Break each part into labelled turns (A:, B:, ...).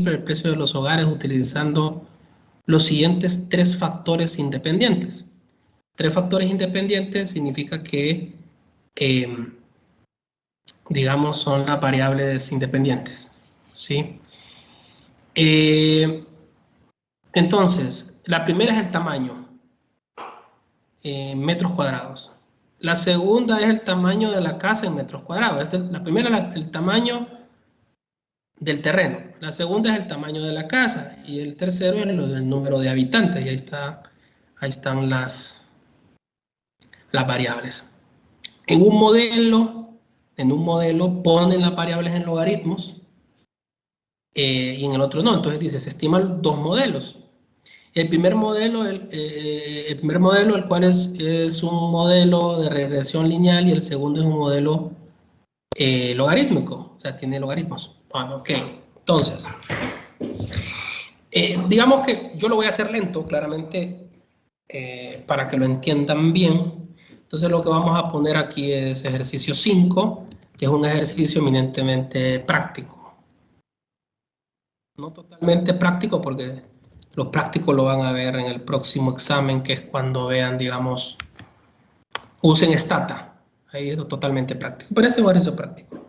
A: simple del precio de los hogares utilizando los siguientes 3 factores independientes. 3 factores independientes significa que, digamos, son las variables independientes, ¿sí? Entonces, la primera es el tamaño, metros cuadrados. La segunda es el tamaño de la casa en metros cuadrados. La primera es el tamaño del terreno. La segunda es el tamaño de la casa. Y el tercero es el número de habitantes. Y ahí están las variables. En un modelo ponen las variables en logaritmos y en el otro no. Entonces dice, se estiman 2 modelos. El primer modelo, el cual es un modelo de regresión lineal, y el segundo es un modelo logarítmico, o sea, tiene logaritmos. Bueno, ok, entonces, digamos que yo lo voy a hacer lento, claramente, para que lo entiendan bien. Entonces lo que vamos a poner aquí es ejercicio 5, que es un ejercicio eminentemente práctico. No totalmente práctico, porque los prácticos lo van a ver en el próximo examen, que es cuando vean, digamos, usen Stata. Ahí es totalmente práctico, pero este es un ejercicio práctico.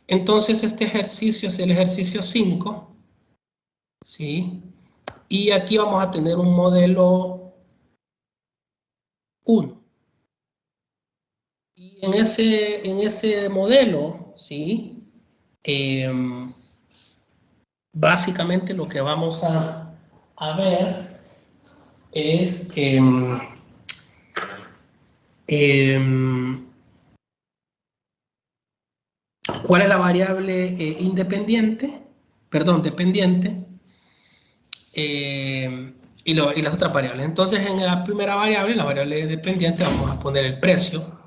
A: Entonces este ejercicio es el ejercicio 5, ¿sí? Y aquí vamos a tener un modelo 1. Y en ese modelo, ¿sí? Básicamente lo que vamos a ver es cuál es la variable dependiente, y las otras variables. Entonces, en la primera variable, la variable dependiente, vamos a poner el precio.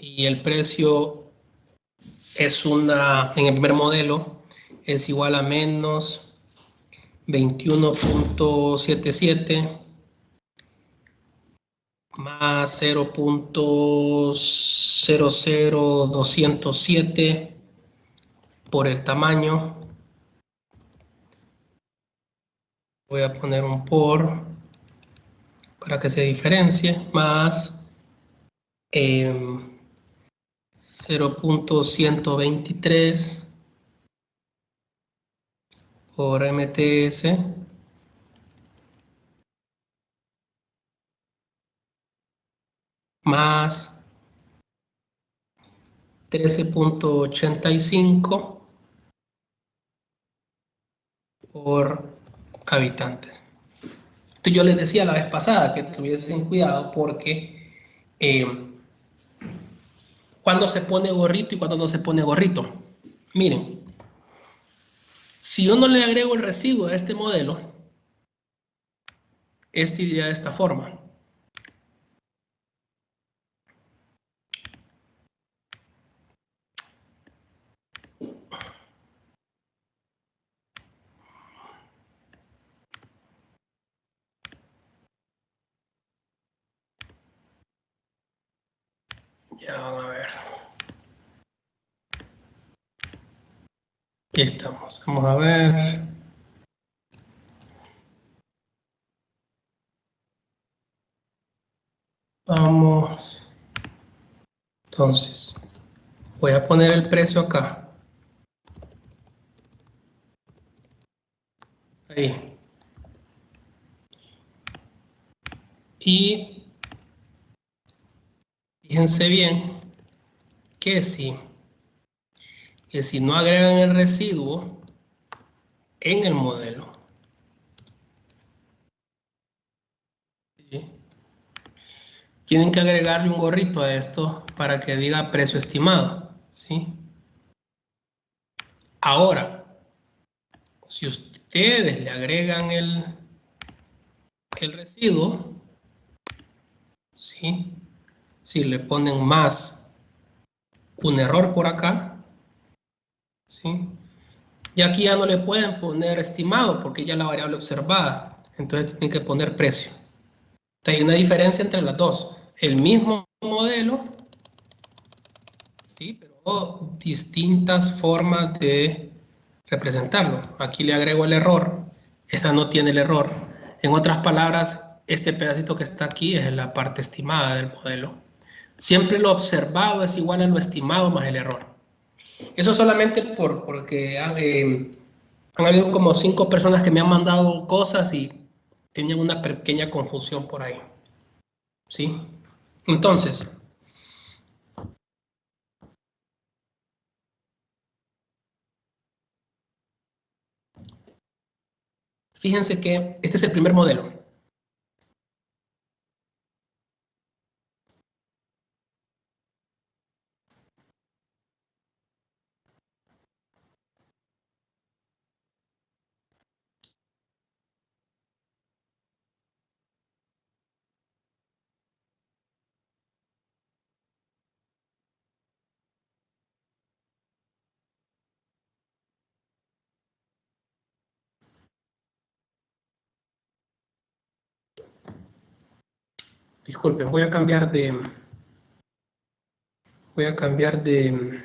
A: Y el precio es en el primer modelo, es igual a menos 21.77 más 0.00207 por el tamaño. Voy a poner un por para que se diferencie, más 0.123 por MTS más 13.85 por habitantes. Entonces yo les decía la vez pasada que tuviesen cuidado, porque cuando se pone gorrito y cuando no se pone gorrito. Miren, si yo no le agrego el residuo a este modelo, este iría de esta forma. Ya van a ver. Aquí estamos. Vamos a ver. Vamos. Entonces, voy a poner el precio acá. Ahí. Y fíjense bien que si no agregan el residuo en el modelo, ¿sí? Tienen que agregarle un gorrito a esto para que diga precio estimado, ¿sí? Ahora, si ustedes le agregan el residuo, ¿sí? Si le ponen más un error por acá, ¿sí? Y aquí ya no le pueden poner estimado porque ya la variable observada, entonces tienen que poner precio. Entonces hay una diferencia entre las dos. El mismo modelo, ¿sí? Pero distintas formas de representarlo. Aquí le agrego el error. Esta no tiene el error. En otras palabras, este pedacito que está aquí es la parte estimada del modelo. Siempre lo observado es igual a lo estimado más el error. Eso solamente porque han habido como 5 personas que me han mandado cosas y tenían una pequeña confusión por ahí. ¿Sí? Entonces, fíjense que este es el primer modelo. Disculpen, voy a cambiar de... Voy a cambiar de...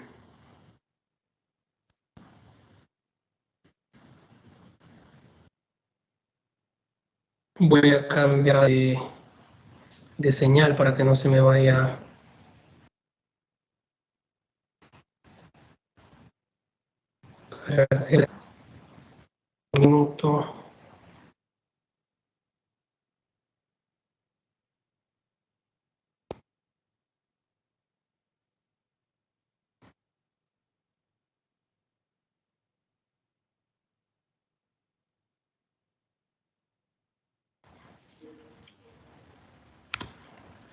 A: Voy a cambiar de señal para que no se me vaya... Un minuto.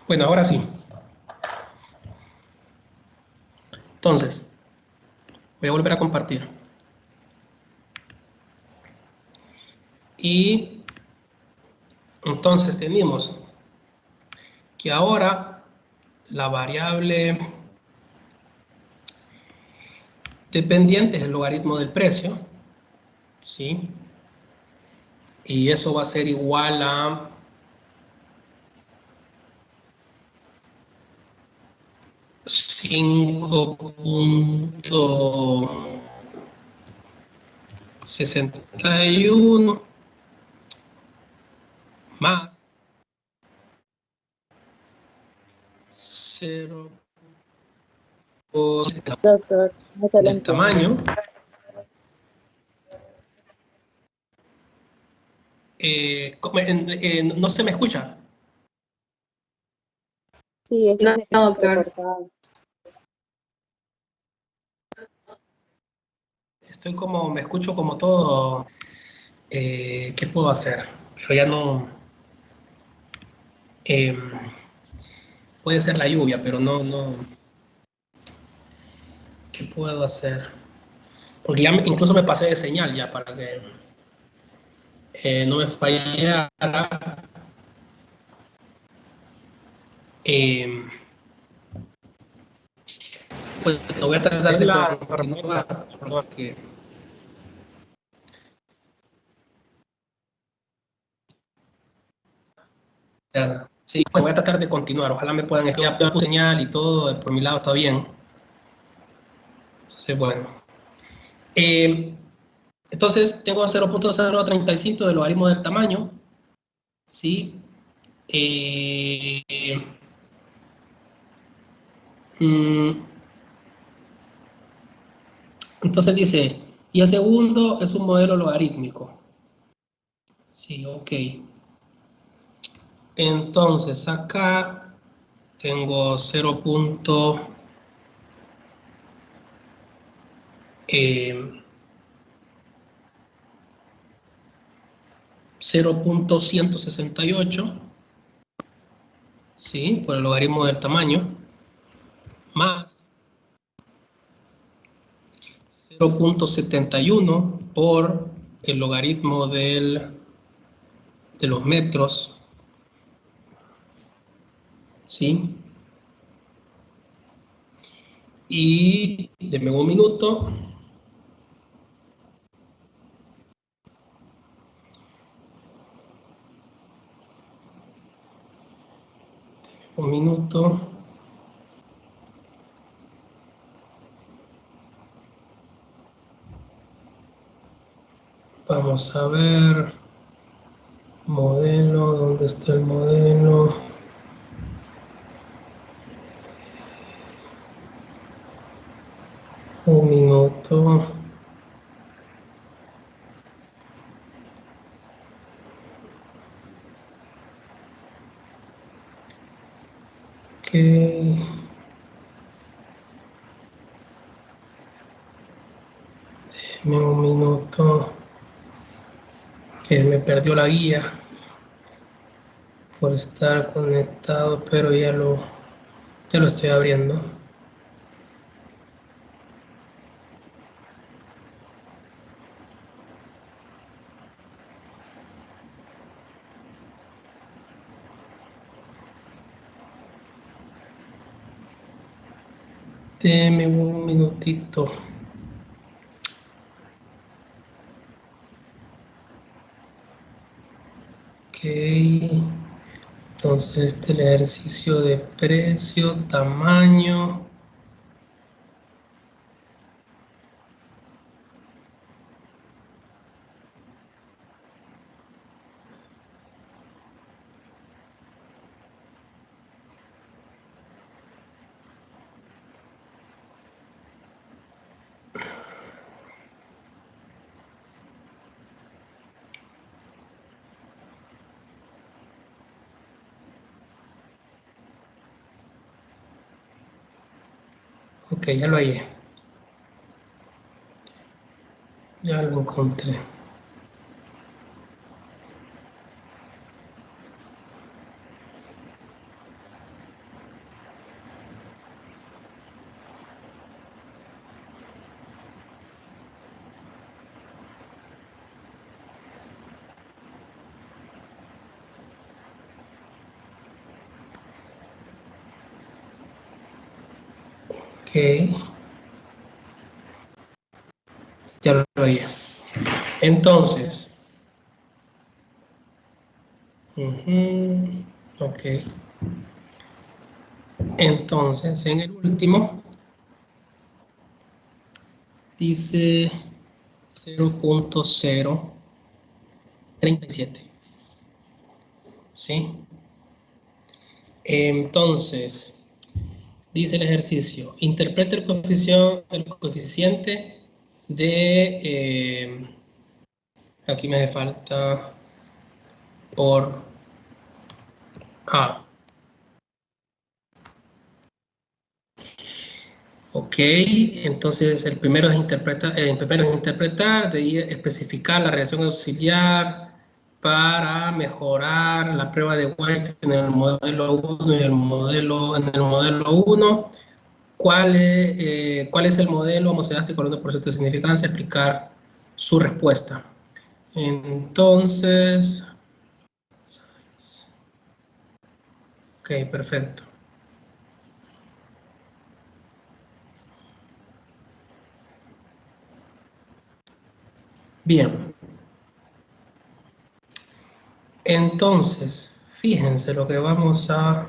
A: Bueno, ahora sí. Entonces, voy a volver a compartir. Y entonces tenemos que ahora la variable dependiente es el logaritmo del precio, ¿sí? Y eso va a ser igual a 5.61 más 0
B: Doctor, no se le
A: del
B: entiende.
A: tamaño. No se me escucha.
B: Sí, es que
C: No,
B: se
C: no,
B: escucha
C: doctor.
B: recortado.
A: Estoy como, me escucho como todo. ¿Qué puedo hacer? Pero ya no. eh, Puede ser la lluvia, pero no. ¿Qué puedo hacer? Porque ya incluso me pasé de señal ya para que no me fallara. Eh, pues no voy a tratar de continuar. Porque, sí, pues voy a tratar de continuar. Ojalá me puedan. Ya puse señal y todo, por mi lado está bien. Entonces, bueno. Entonces, tengo 0.035 del logaritmo del tamaño. ¿Sí? Eh, mm, entonces dice, y el segundo es un modelo logarítmico. Sí, ok. Entonces, acá tengo 0.168, ¿sí? Por el logaritmo del tamaño, más 0.71 por el logaritmo de los metros, ¿sí? Y denme un minuto. Un minuto. Vamos a ver. Modelo, ¿dónde está el modelo? Un minuto. Ok. Deme un minuto. Que me perdió la guía por estar conectado, pero ya lo estoy abriendo. Deme un minutito. Ok. Entonces, este es el ejercicio de precio, tamaño. Ok, ya lo hallé. Ya lo encontré. Ok, ya lo hallé. Entonces, ok. Entonces, en el último, dice 0.037. ¿Sí? Entonces, dice el ejercicio, interpreta el coeficiente de, aquí me hace falta por A. Ok, entonces el primero es interpretar, de ahí especificar la reacción auxiliar para mejorar la prueba de White en el modelo 1 y en el modelo 1. ¿Cuál es el modelo homocedástico con 1% de significancia? Aplicar su respuesta. Entonces, ok, perfecto. Bien. Entonces, fíjense lo que vamos a...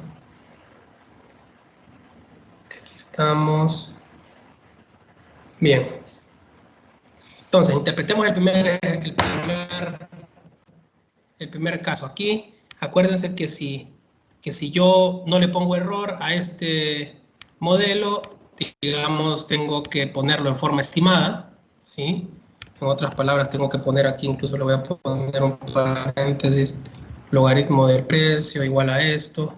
A: Aquí estamos. Bien. Entonces, interpretemos el primer caso. Aquí, acuérdense que si yo no le pongo error a este modelo, digamos, tengo que ponerlo en forma estimada, ¿sí? En otras palabras, tengo que poner aquí, incluso le voy a poner un paréntesis, logaritmo del precio igual a esto,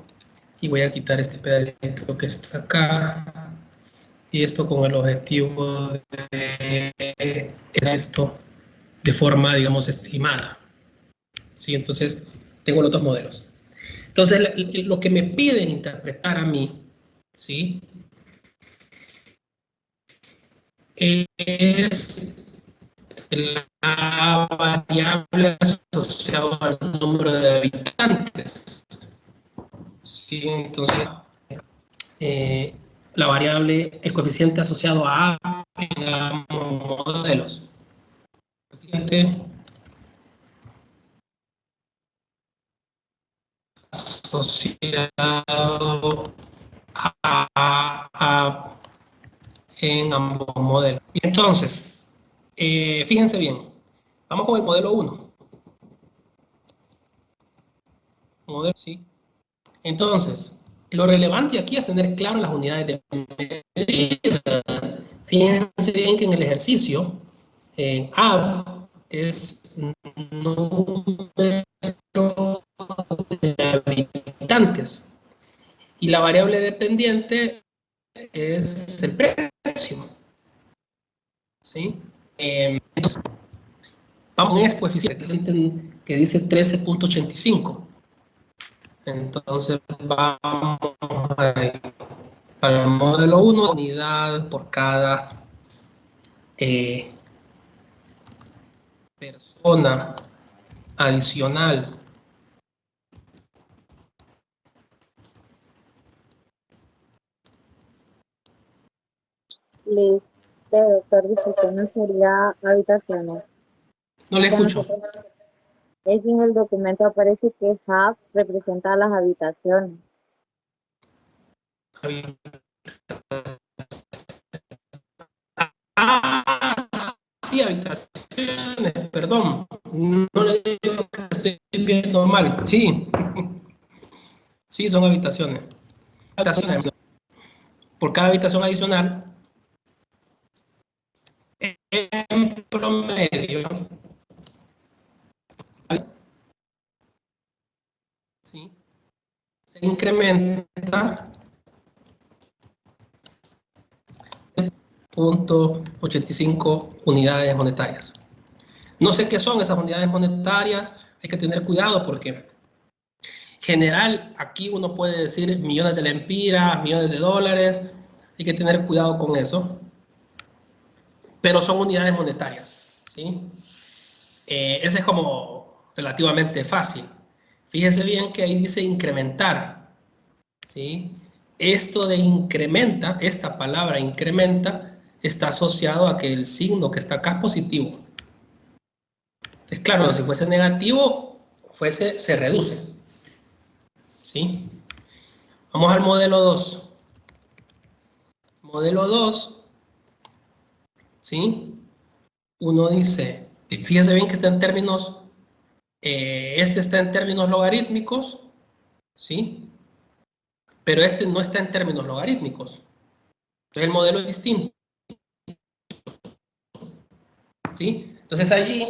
A: y voy a quitar este pedacito que está acá, y esto con el objetivo de esto de forma, digamos, estimada. ¿Sí? Entonces, tengo los dos modelos. Entonces, lo que me piden interpretar a mí, ¿sí? Es la variable asociada al número de habitantes. ¿Sí? Entonces, la variable, el coeficiente asociado a en ambos modelos. Coeficiente asociado en ambos modelos. Y entonces, fíjense bien, Vamos con el modelo 1. Modelo, sí. Entonces, lo relevante aquí es tener claro las unidades de medida. Fíjense bien que en el ejercicio, AB es número de habitantes y la variable dependiente es el precio. ¿Sí? Entonces, vamos con este coeficiente que dice 13.85. Entonces, vamos para el modelo 1, unidad por cada persona adicional.
B: Listo, doctor, disculpe, no sería habitaciones.
A: No le
B: Que
A: escucho.
B: nosotros, es que en el documento aparece que hub representa las habitaciones.
A: Ah, sí, habitaciones, perdón. No le digo que estoy viendo mal. Sí, sí, son habitaciones. Habitaciones. Por cada habitación adicional, en promedio, ¿sí? Se incrementa 0.85 unidades monetarias. No sé qué son esas unidades monetarias, hay que tener cuidado porque general, aquí uno puede decir millones de lempiras, millones de dólares, hay que tener cuidado con eso, pero son unidades monetarias, ¿sí? Ese es como relativamente fácil. Fíjese bien que ahí dice incrementar, ¿sí? Esto de incrementa, esta palabra incrementa, está asociado a que el signo que está acá es positivo. Es claro, si fuese negativo, se reduce, ¿sí? Vamos al modelo 2. Modelo 2, ¿sí? Uno dice, fíjese bien que está en términos, este está en términos logarítmicos, ¿sí? Pero este no está en términos logarítmicos. Entonces el modelo es distinto, ¿sí? Entonces allí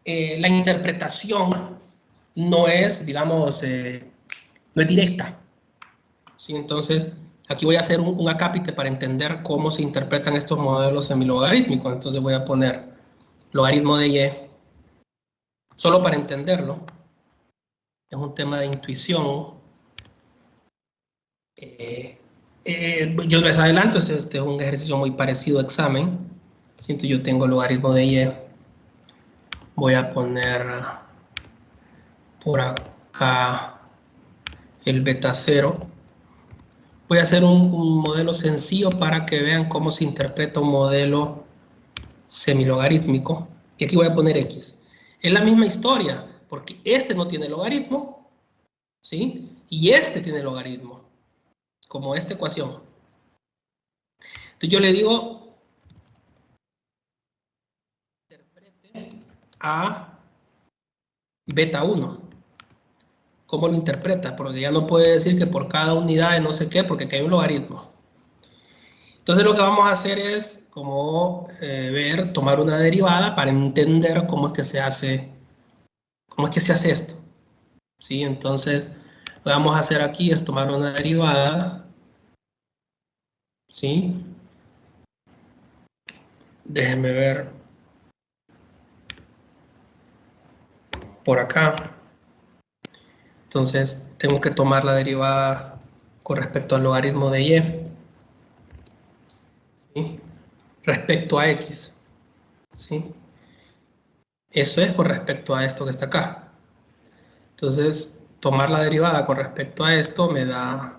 A: la interpretación no es, digamos, no es directa, ¿sí? Entonces aquí voy a hacer un acápite para entender cómo se interpretan estos modelos semilogarítmicos. Entonces voy a poner logaritmo de y, solo para entenderlo. Es un tema de intuición. Yo les adelanto, este es un ejercicio muy parecido a examen. Siento yo tengo logaritmo de y. Voy a poner por acá el beta 0. Voy a hacer un modelo sencillo para que vean cómo se interpreta un modelo semilogarítmico. Y aquí voy a poner x. Es la misma historia, porque este no tiene logaritmo, ¿sí? Y este tiene logaritmo, como esta ecuación. Entonces yo le digo, interprete a beta 1. ¿Cómo lo interpreta? Porque ya no puede decir que por cada unidad de no sé qué, porque aquí hay un logaritmo. Entonces lo que vamos a hacer es como tomar una derivada para entender cómo es que se hace esto. ¿Sí? Entonces lo que vamos a hacer aquí es tomar una derivada, ¿sí? Déjenme ver por acá. Entonces tengo que tomar la derivada con respecto al logaritmo de y, ¿sí? Respecto a x, ¿sí? Eso es con respecto a esto que está acá. Entonces, tomar la derivada con respecto a esto me da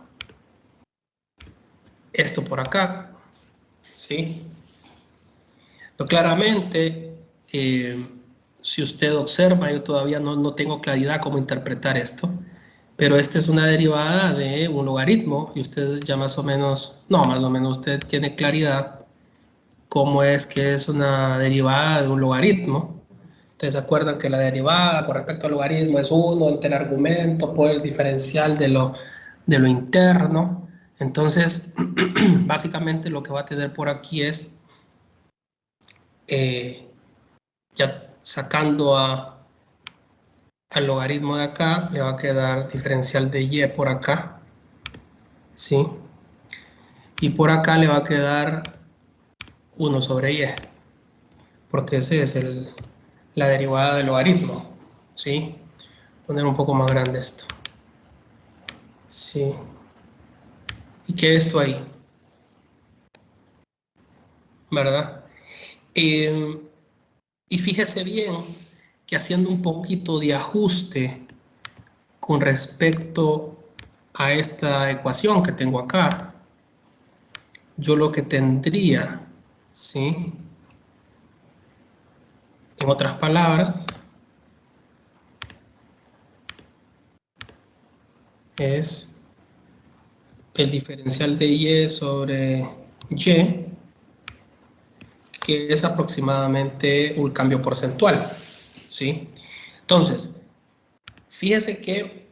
A: esto por acá, ¿sí? Pero claramente, si usted observa, yo todavía no tengo claridad cómo interpretar esto, pero esta es una derivada de un logaritmo y usted ya más o menos, no, más o menos usted tiene claridad cómo es que es una derivada de un logaritmo. Ustedes se acuerdan que la derivada con respecto al logaritmo es 1 entre el argumento por el diferencial de lo interno. Entonces, básicamente lo que va a tener por aquí es, ya sacando al logaritmo de acá, le va a quedar diferencial de y por acá, ¿sí? Y por acá le va a quedar 1 sobre y, porque ese es la derivada del logaritmo, ¿sí? Poner un poco más grande esto. Sí. ¿Y qué es esto ahí? ¿Verdad? Y fíjese bien que haciendo un poquito de ajuste con respecto a esta ecuación que tengo acá, yo lo que tendría, ¿sí? En otras palabras, es el diferencial de y sobre y, que es aproximadamente un cambio porcentual, ¿sí? Entonces, fíjese que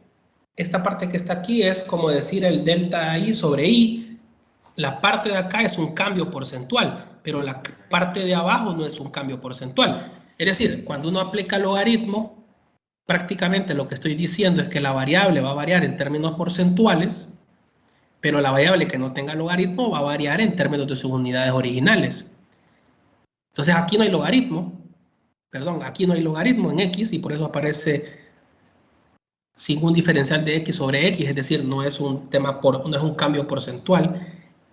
A: esta parte que está aquí es como decir el delta i sobre i. La parte de acá es un cambio porcentual, pero la parte de abajo no es un cambio porcentual. Es decir, cuando uno aplica logaritmo, prácticamente lo que estoy diciendo es que la variable va a variar en términos porcentuales, pero la variable que no tenga logaritmo va a variar en términos de sus unidades originales. Entonces aquí no hay logaritmo, perdón, aquí no hay logaritmo en x y por eso aparece sin un diferencial de x sobre x, es decir, no es un tema no es un cambio porcentual.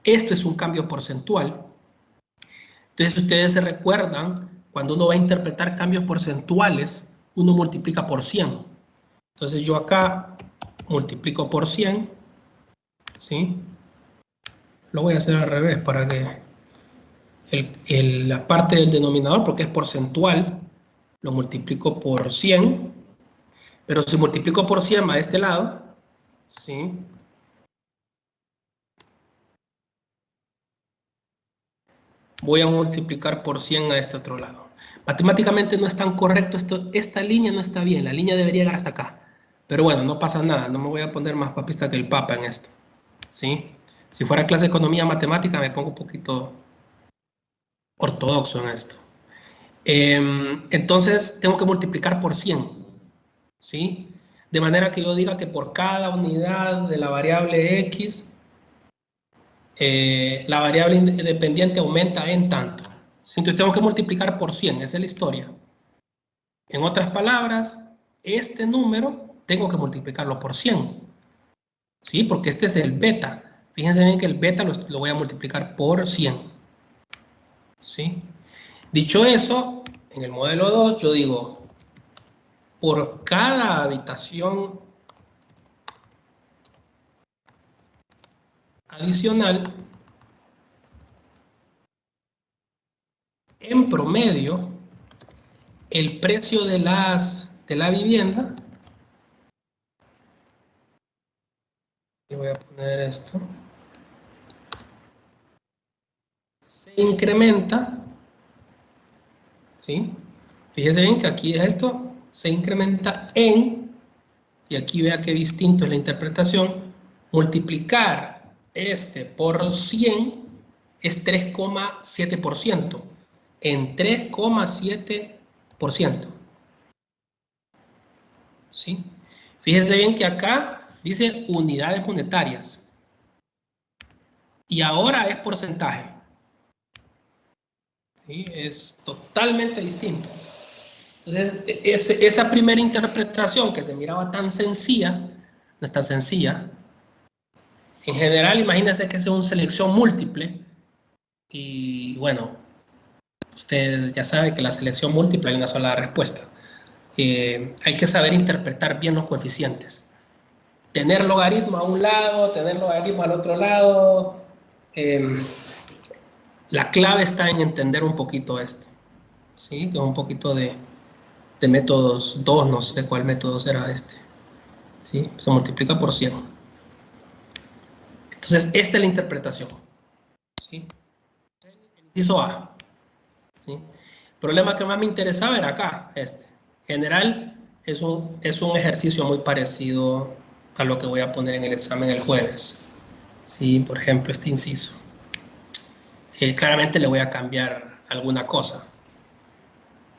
A: Esto es un cambio porcentual. Entonces, si ustedes se recuerdan, cuando uno va a interpretar cambios porcentuales, uno multiplica por 100. Entonces, yo acá multiplico por 100, ¿sí? Lo voy a hacer al revés para que la parte del denominador, porque es porcentual, lo multiplico por 100. Pero si multiplico por 100 a este lado, ¿sí? Voy a multiplicar por 100 a este otro lado. Matemáticamente no es tan correcto esto, esta línea no está bien, la línea debería llegar hasta acá. Pero bueno, no pasa nada, no me voy a poner más papista que el papa en esto, ¿sí? Si fuera clase de economía matemática me pongo un poquito ortodoxo en esto. Entonces tengo que multiplicar por 100, ¿sí? De manera que yo diga que por cada unidad de la variable x, la variable independiente aumenta en tanto. Entonces tengo que multiplicar por 100, esa es la historia. En otras palabras, este número tengo que multiplicarlo por 100, ¿sí? Porque este es el beta. Fíjense bien que el beta lo voy a multiplicar por 100, ¿sí? Dicho eso, en el modelo 2 yo digo, por cada habitación adicional, en promedio, el precio de la vivienda, y voy a poner esto, se incrementa, ¿sí? Fíjese bien que aquí es esto, se incrementa en, y aquí vea qué distinto es la interpretación, multiplicar este por 100 es 3,7%, en 3,7%, ¿sí? Fíjese bien que acá dice unidades monetarias, y ahora es porcentaje, ¿sí? Es totalmente distinto. Entonces, esa primera interpretación que se miraba tan sencilla, no es tan sencilla. En general, imagínense que es una selección múltiple y bueno, usted ya sabe que la selección múltiple hay una sola respuesta. Hay que saber interpretar bien los coeficientes. Tener logaritmo a un lado, tener logaritmo al otro lado. La clave está en entender un poquito esto, ¿sí? Que es un poquito de métodos 2, no sé cuál método será este, ¿sí? Se multiplica por 100. Entonces, esta es la interpretación, ¿sí? El inciso A, ¿sí? problema que más me interesaba era acá, este. General es un ejercicio muy parecido a lo que voy a poner en el examen el jueves. Sí, por ejemplo, este inciso. Claramente le voy a cambiar alguna cosa,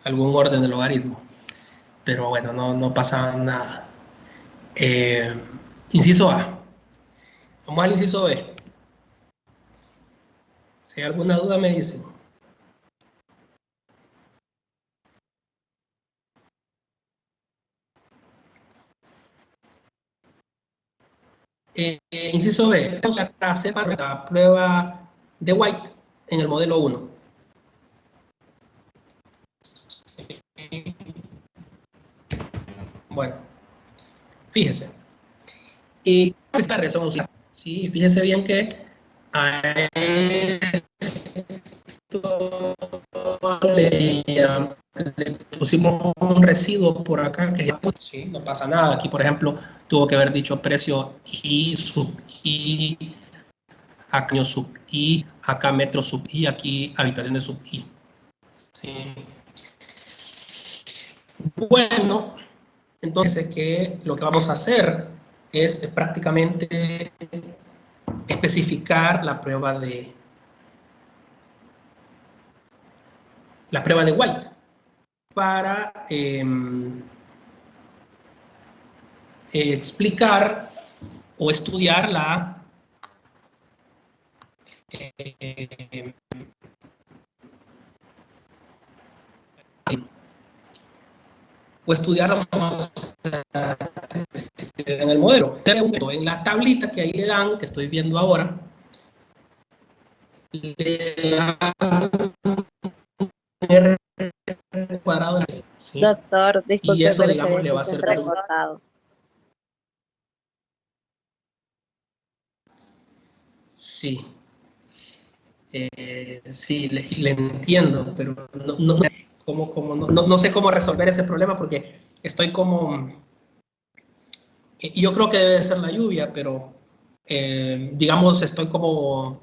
A: algún orden del logaritmo, pero bueno, no pasa nada. Inciso A. Vamos al inciso B. Si hay alguna duda me dicen. Inciso B. Vamos a hacer la prueba de White en el modelo 1. Bueno, fíjese. Y esta resolución, sí, fíjese bien que a esto le pusimos un residuo por acá que sí, no pasa nada. Aquí, por ejemplo, tuvo que haber dicho precio I sub I, acá año sub I, acá metro sub I, aquí habitaciones sub I. Sí. Bueno, entonces que lo que vamos a hacer es prácticamente especificar la prueba de White para explicar o estudiar en el modelo. En la tablita que ahí le dan, que estoy viendo ahora, le dan R cuadrado, ¿sí?
B: Doctor,
A: Y
B: disculpe,
A: eso,
B: pero se le
A: digamos, le va a
B: escucha
A: hacer
B: entrecortado.
A: sí, sí, le entiendo, pero no sé cómo resolver ese problema porque estoy como... yo creo que debe ser la lluvia, pero digamos, estoy como...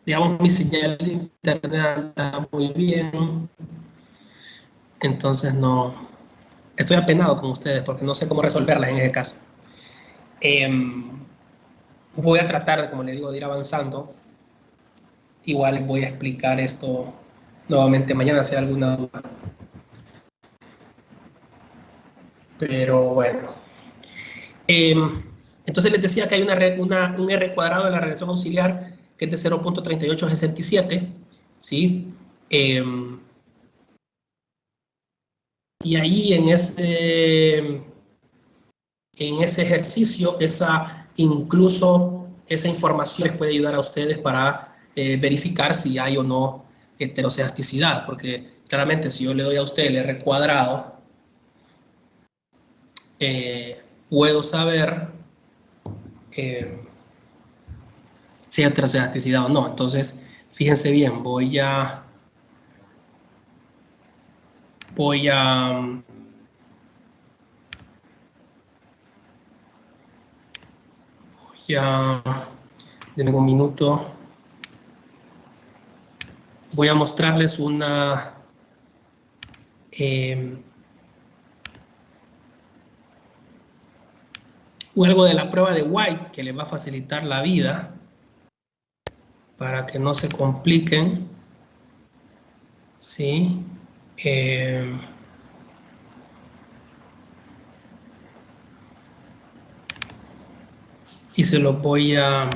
A: Digamos, mi señal de internet anda muy bien, entonces no... Estoy apenado con ustedes porque no sé cómo resolverlas en ese caso. Voy a tratar, como le digo, de ir avanzando. Igual voy a explicar esto nuevamente mañana si hay alguna duda. Pero bueno. Entonces les decía que hay un R cuadrado de la relación auxiliar que es de 0.3867, ¿sí? Y ahí en ese ejercicio, incluso esa información les puede ayudar a ustedes para verificar si hay o no heterocedasticidad, porque claramente si yo le doy a usted el R cuadrado, puedo saber si hay heterocedasticidad o no. Entonces, fíjense bien, voy a denme un minuto. Voy a mostrarles algo de la prueba de White que les va a facilitar la vida para que no se compliquen, ¿sí? Y se los voy a...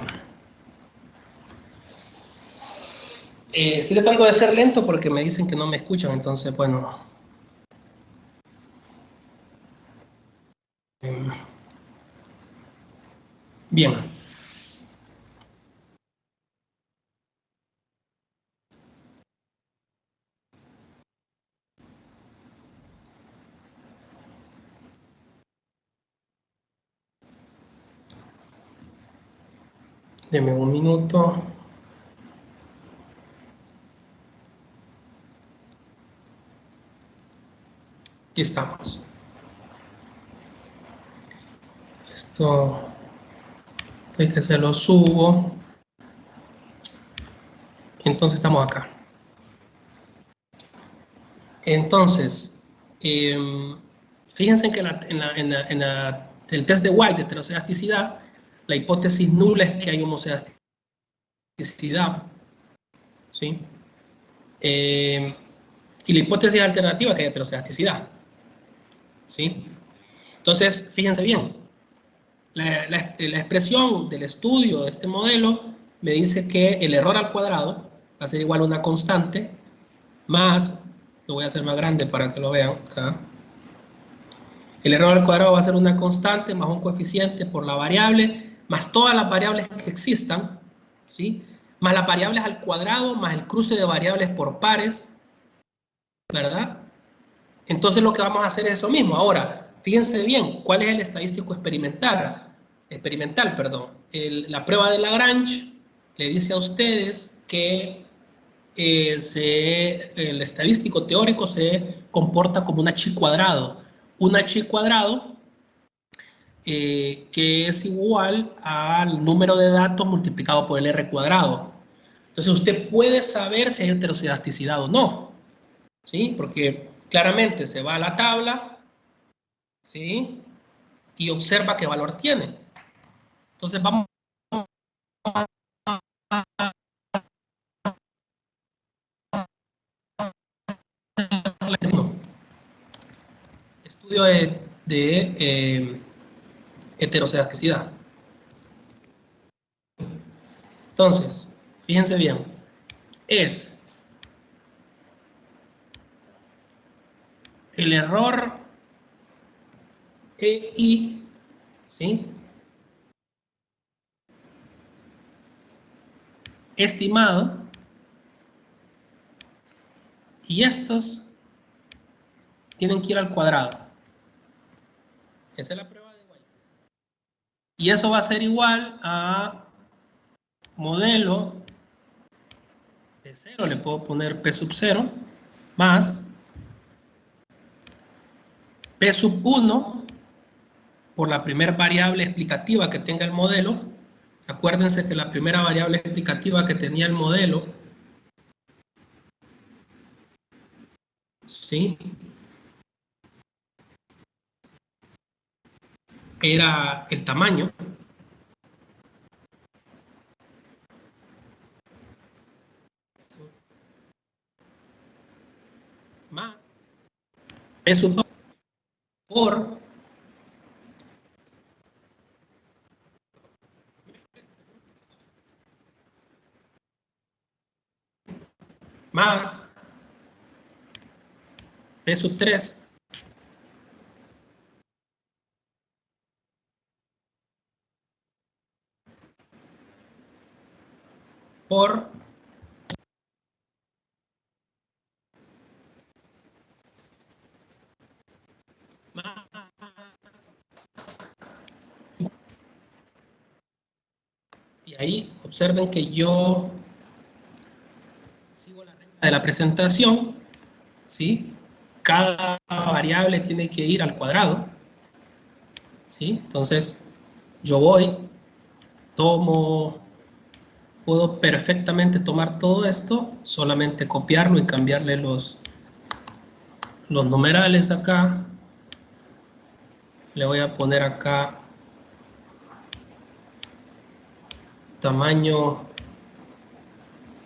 A: estoy tratando de ser lento porque me dicen que no me escuchan, entonces, bueno. Bien. Denme un minuto. Aquí estamos. Esto hay que se lo subo. Entonces estamos acá. Entonces, fíjense que el test de White de heterocedasticidad, la hipótesis nula es que hay homocedasticidad, ¿sí? Y la hipótesis alternativa que hay heterocedasticidad, ¿sí? Entonces, fíjense bien, la expresión del estudio de este modelo me dice que el error al cuadrado va a ser igual a una constante más, lo voy a hacer más grande para que lo vean acá, el error al cuadrado va a ser una constante más un coeficiente por la variable, más todas las variables que existan, ¿sí? Más las variables al cuadrado, más el cruce de variables por pares, ¿verdad? Entonces lo que vamos a hacer es eso mismo. Ahora, fíjense bien, ¿cuál es el estadístico experimental? La prueba de Lagrange le dice a ustedes que el estadístico teórico se comporta como una chi cuadrado. Una chi cuadrado que es igual al número de datos multiplicado por el R cuadrado. Entonces usted puede saber si hay heterocedasticidad o no, ¿sí? Porque claramente se va a la tabla, ¿sí? Y observa qué valor tiene. Entonces vamos a estudio de heterocedasticidad. Entonces, fíjense bien, es el error EI, ¿sí? Estimado, y estos tienen que ir al cuadrado. Esa es la prueba de White. Y eso va a ser igual a modelo de 0, le puedo poner P sub 0, más P sub 1 por la primera variable explicativa que tenga el modelo. Acuérdense que la primera variable explicativa que tenía el modelo, ¿sí?, era el tamaño. Más P sub 2 por más P sub 3 por más. Y ahí observen que yo sigo la regla de la presentación, ¿sí? Cada variable tiene que ir al cuadrado, ¿sí? Entonces, yo voy, puedo perfectamente tomar todo esto, solamente copiarlo y cambiarle los numerales acá. Le voy a poner acá tamaño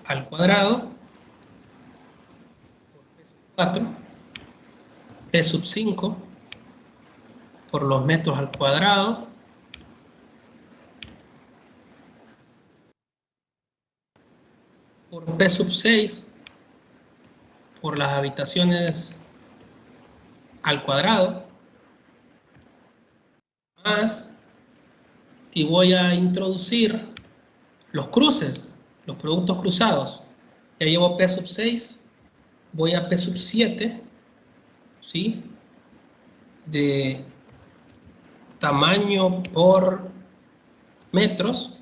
A: al cuadrado, 4, P sub 5 por los metros al cuadrado, por P sub 6 por las habitaciones al cuadrado, más, y voy a introducir los cruces, los productos cruzados. Ya llevo P sub 6, voy a P sub 7, ¿sí?, de tamaño por metros,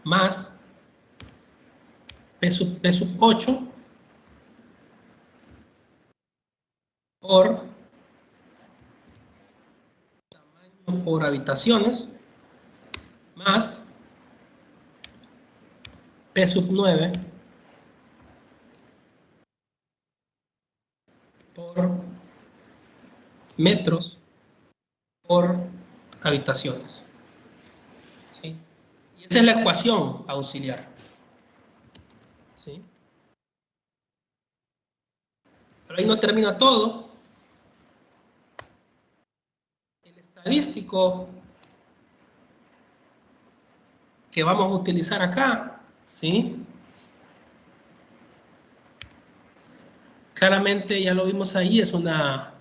A: más P sub 8 por tamaño por habitaciones, más P sub 9 por metros por habitaciones. ¿Sí? Y esa es la ecuación auxiliar. ¿Sí? Pero ahí no termina todo. El estadístico que vamos a utilizar acá, ¿sí? Claramente ya lo vimos ahí, es una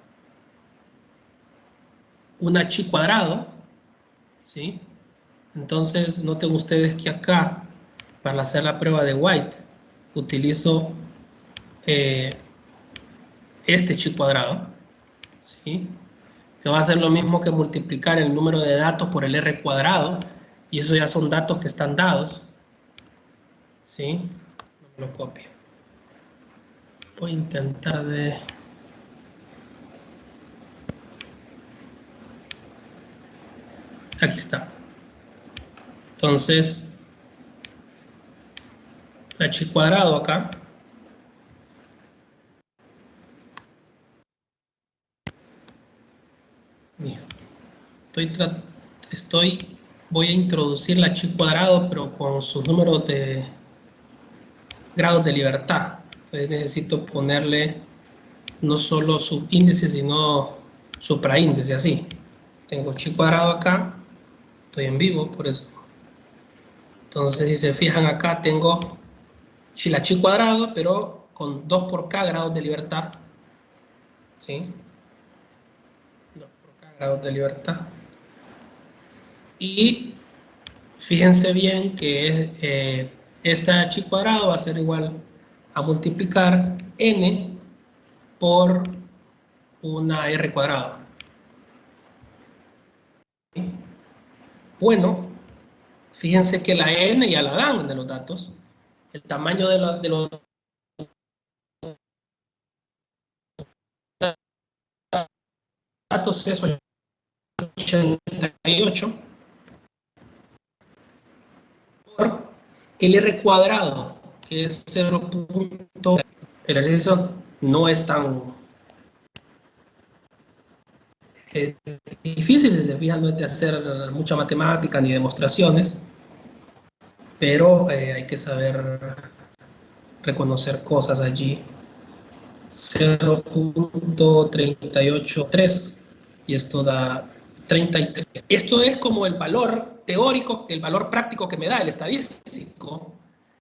A: chi cuadrado, ¿sí? Entonces noten ustedes que acá, para hacer la prueba de White, utilizo este chi cuadrado, ¿sí? Que va a ser lo mismo que multiplicar el número de datos por el R cuadrado, y eso ya son datos que están dados, ¿sí? No me lo copio. Voy a intentar de... Aquí está. Entonces, la chi cuadrado acá. Voy a introducir la chi cuadrado, pero con sus números de grados de libertad. Entonces necesito ponerle no solo subíndice, sino supraíndice, así. Tengo chi cuadrado acá, estoy en vivo, por eso. Entonces, si se fijan acá, tengo la chi cuadrado, pero con 2 por k grados de libertad. ¿Sí? 2 por k grados de libertad. Y fíjense bien que esta chi cuadrado va a ser igual a multiplicar n por una r cuadrado. ¿Sí? Bueno, fíjense que la n ya la dan de los datos. El tamaño de los datos es 88 por el r cuadrado, que es 0. El ejercicio no es tan difícil, si se fijan, no es de hacer mucha matemática ni demostraciones, pero hay que saber reconocer cosas allí. 0.383 y esto da 33. Esto es como el valor teórico, el valor práctico que me da el estadístico.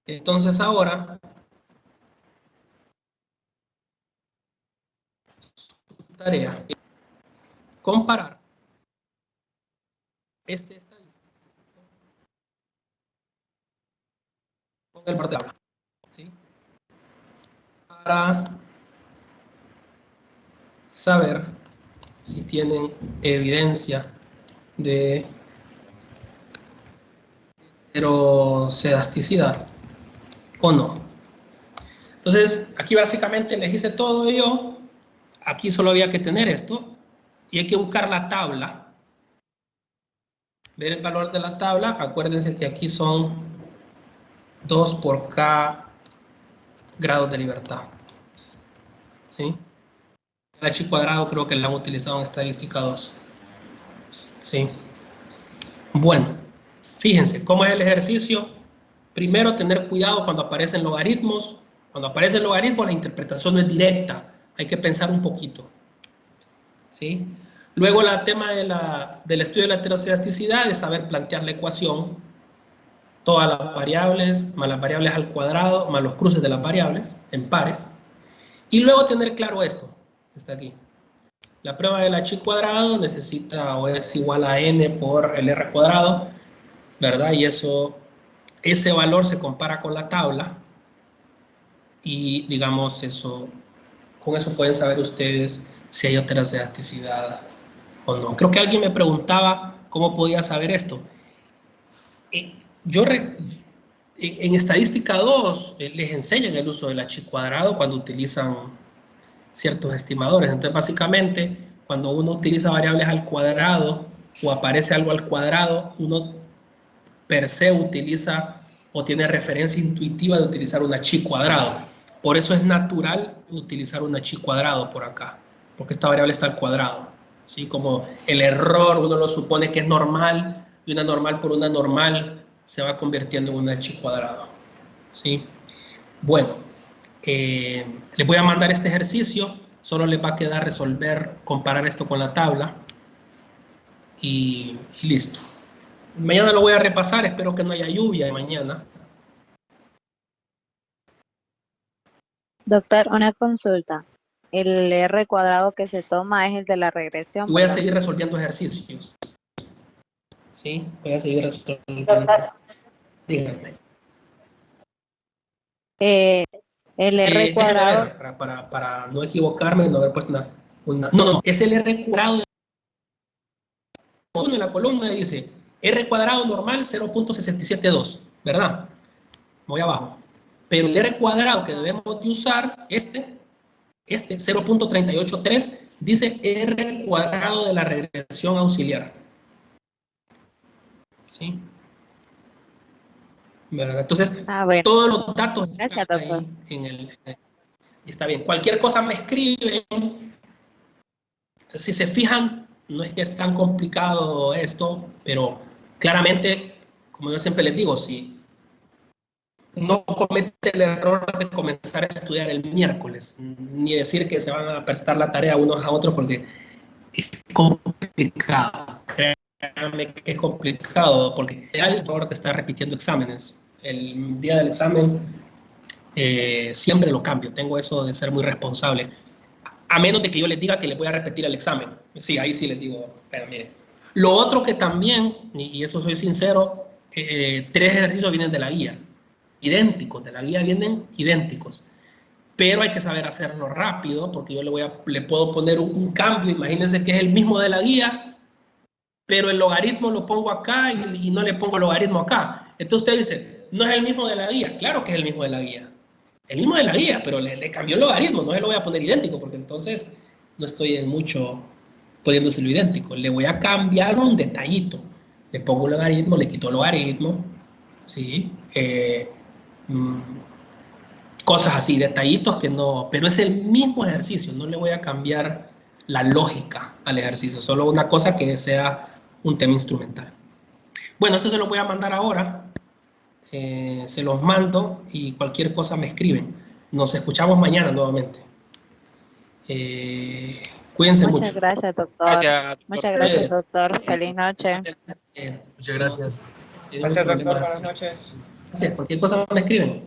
A: Entonces ahora tarea comparar este estadístico con el par de tabla, ¿sí? Para saber si tienen evidencia de heterocedasticidad o no. Entonces, aquí básicamente les hice todo yo. Aquí solo había que tener esto y hay que buscar la tabla. Ver el valor de la tabla. Acuérdense que aquí son 2 por k grados de libertad. ¿Sí? La chi cuadrado creo que la han utilizado en estadística 2. ¿Sí? Bueno, fíjense cómo es el ejercicio. Primero, tener cuidado cuando aparecen logaritmos. Cuando aparecen logaritmos, la interpretación no es directa. Hay que pensar un poquito. ¿Sí? Luego, el tema del estudio de la heterocedasticidad es saber plantear la ecuación. Todas las variables, más las variables al cuadrado, más los cruces de las variables, en pares. Y luego tener claro esto. Está aquí. La prueba de la chi cuadrado necesita o es igual a n por el r cuadrado, ¿verdad? Y ese valor se compara con la tabla y, digamos, con eso pueden saber ustedes si hay heterocedasticidad o no. Creo que alguien me preguntaba cómo podía saber esto. En estadística 2 les enseñan el uso de la chi cuadrado cuando utilizan ciertos estimadores. Entonces, básicamente, cuando uno utiliza variables al cuadrado o aparece algo al cuadrado, uno per se utiliza o tiene referencia intuitiva de utilizar una chi cuadrado. Por eso es natural utilizar una chi cuadrado por acá, porque esta variable está al cuadrado. ¿Sí? Como el error uno lo supone que es normal, y una normal por una normal se va convirtiendo en una chi cuadrado. ¿Sí? Bueno, les voy a mandar este ejercicio, solo les va a quedar resolver, comparar esto con la tabla y listo. Mañana lo voy a repasar, espero que no haya lluvia de mañana.
B: Doctor, una consulta. El R cuadrado que se toma es el de la regresión,
A: Y voy a
B: ¿verdad?
A: seguir resolviendo ejercicios. ¿Sí? Voy a seguir resolviendo. Díganme.
B: El R
A: Déjenme
B: cuadrado,
A: ver, para no equivocarme, no haber puesto no, es el R cuadrado de uno en la columna dice R cuadrado normal 0.672, ¿verdad? Voy abajo. Pero el R cuadrado que debemos de usar, este 0.383, dice R cuadrado de la regresión auxiliar. ¿Sí? ¿Verdad? Entonces,
B: bueno,
A: todos los datos
B: gracias,
A: están
B: doctor.
A: ahí en el... Está bien. Cualquier cosa me escriben. Si se fijan, no es que es tan complicado esto, pero claramente, como yo siempre les digo, si no comete el error de comenzar a estudiar el miércoles, ni decir que se van a prestar la tarea unos a otros, porque es complicado. Créanme que es complicado, porque el error te está repitiendo exámenes. El día del examen siempre lo cambio, tengo eso de ser muy responsable. A menos de que yo les diga que les voy a repetir el examen. Sí, ahí sí les digo, pero miren. Lo otro que también, y eso soy sincero, 3 ejercicios vienen de la guía, idénticos, de la guía vienen idénticos. Pero hay que saber hacerlo rápido, porque yo le puedo poner un cambio, imagínense que es el mismo de la guía, pero el logaritmo lo pongo acá y no le pongo logaritmo acá. Entonces usted dice, no es el mismo de la guía. Claro que es el mismo de la guía. El mismo de la guía, pero le cambió el logaritmo, no se lo voy a poner idéntico, porque entonces no estoy en mucho poniéndoselo idéntico. Le voy a cambiar un detallito. Le pongo un logaritmo, le quito el logaritmo, ¿sí? Cosas así, detallitos que no, pero es el mismo ejercicio, no le voy a cambiar la lógica al ejercicio, solo una cosa que sea un tema instrumental. Bueno, esto se lo voy a mandar ahora, se los mando y cualquier cosa me escriben. Nos escuchamos mañana nuevamente. Cuídense
B: Muchas
A: mucho.
B: gracias, doctor.
C: Gracias,
B: Muchas
C: doctor.
B: gracias,
A: Pues,
B: doctor. Feliz noche.
A: muchas gracias.
C: Gracias, doctor. Buenas noches.
A: Gracias, cualquier cosa me escriben.